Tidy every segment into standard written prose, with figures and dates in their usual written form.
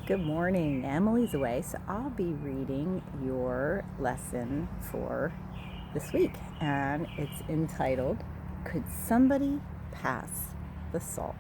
Good morning. Emily's away, so I'll be reading your lesson for this week. And it's entitled, Could Somebody Pass the Salt?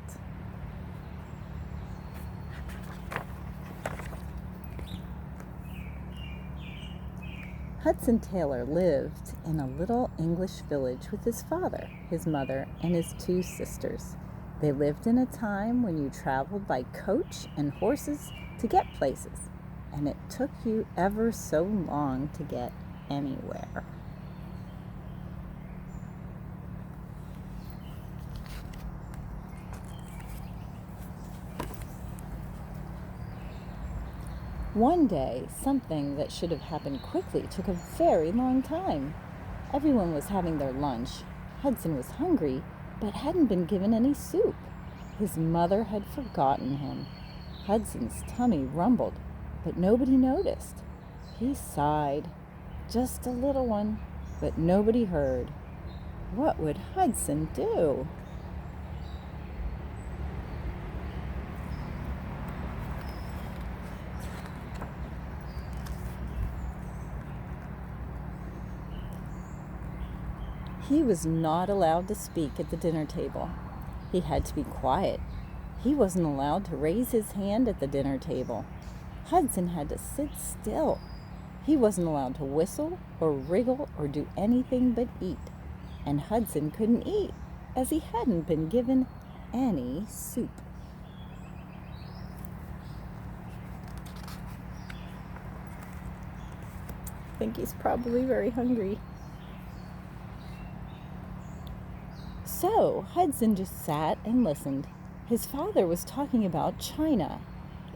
Hudson Taylor lived in a little English village with his father, his mother, and his two sisters. They lived in a time when you traveled by coach and horses to get places, and it took you ever so long to get anywhere. One day, something that should have happened quickly took a very long time. Everyone was having their lunch. Hudson was hungry, but hadn't been given any soup. His mother had forgotten him. Hudson's tummy rumbled, but nobody noticed. He sighed. Just a little one, but nobody heard. What would Hudson do? He was not allowed to speak at the dinner table. He had to be quiet. He wasn't allowed to raise his hand at the dinner table. Hudson had to sit still. He wasn't allowed to whistle or wriggle or do anything but eat. And Hudson couldn't eat, as he hadn't been given any soup. I think he's probably very hungry. So Hudson just sat and listened. His father was talking about China.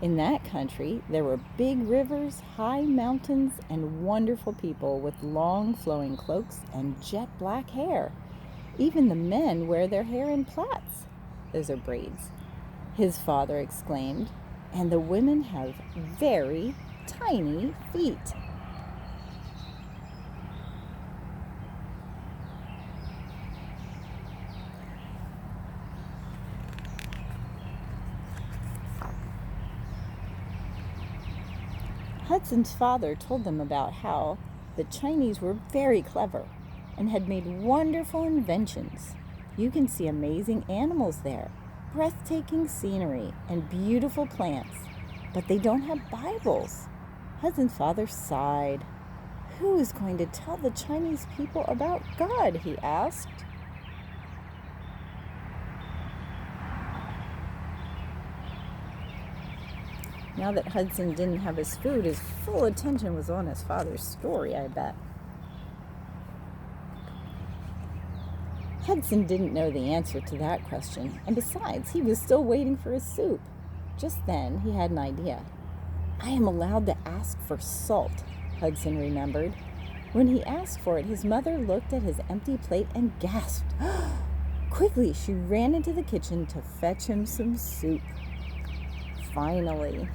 In that country, there were big rivers, high mountains, and wonderful people with long flowing cloaks and jet black hair. Even the men wear their hair in plaits. Those are braids. His father exclaimed, and the women have very tiny feet. Hudson's father told them about how the Chinese were very clever and had made wonderful inventions. You can see amazing animals there, breathtaking scenery, and beautiful plants, but they don't have Bibles. Hudson's father sighed. Who is going to tell the Chinese people about God? He asked. Now that Hudson didn't have his food, his full attention was on his father's story, I bet. Hudson didn't know the answer to that question, and besides, he was still waiting for his soup. Just then, he had an idea. I am allowed to ask for salt, Hudson remembered. When he asked for it, his mother looked at his empty plate and gasped. Quickly, she ran into the kitchen to fetch him some soup. Finally.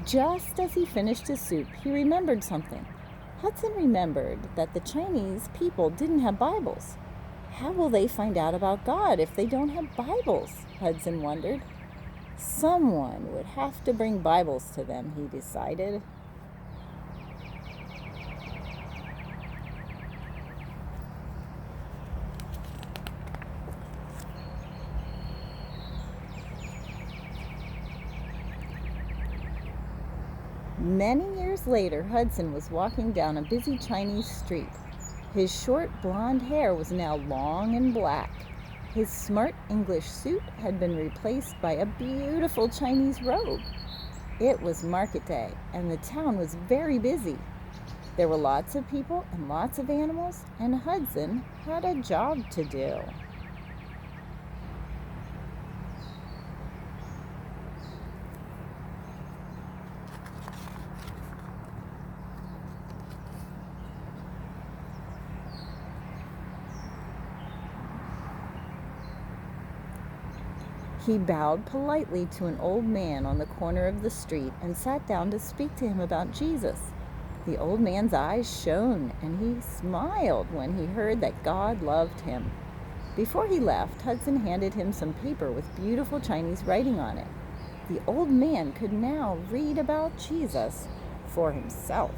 Just as he finished his soup, he remembered something. Hudson remembered that the Chinese people didn't have Bibles. How will they find out about God if they don't have Bibles? Hudson wondered. Someone would have to bring Bibles to them, he decided. Many years later, Hudson was walking down a busy Chinese street. His short blonde hair was now long and black. His smart English suit had been replaced by a beautiful Chinese robe. It was market day, and the town was very busy. There were lots of people and lots of animals, and Hudson had a job to do. He bowed politely to an old man on the corner of the street and sat down to speak to him about Jesus. The old man's eyes shone, and he smiled when he heard that God loved him. Before he left, Hudson handed him some paper with beautiful Chinese writing on it. The old man could now read about Jesus for himself.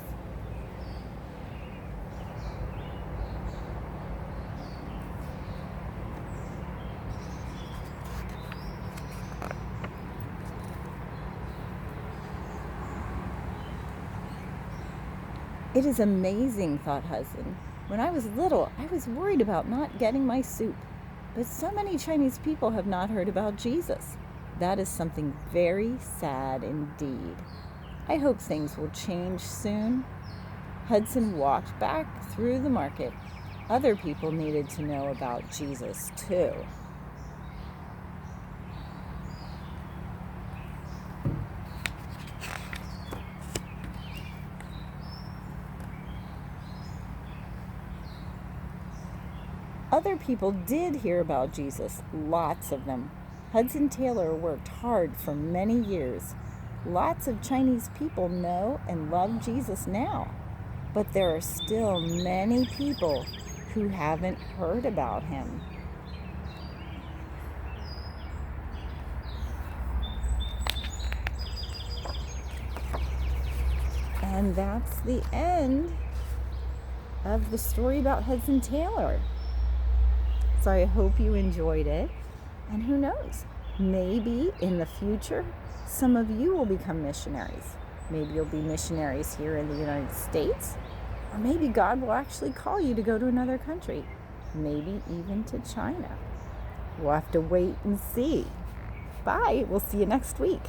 It is amazing, thought Hudson. When I was little, I was worried about not getting my soup. But so many Chinese people have not heard about Jesus. That is something very sad indeed. I hope things will change soon. Hudson walked back through the market. Other people needed to know about Jesus too. Other people did hear about Jesus, lots of them. Hudson Taylor worked hard for many years. Lots of Chinese people know and love Jesus now, but there are still many people who haven't heard about him. And that's the end of the story about Hudson Taylor. So I hope you enjoyed it. And who knows, maybe in the future, some of you will become missionaries. Maybe you'll be missionaries here in the United States. Or maybe God will actually call you to go to another country. Maybe even to China. We'll have to wait and see. Bye. We'll see you next week.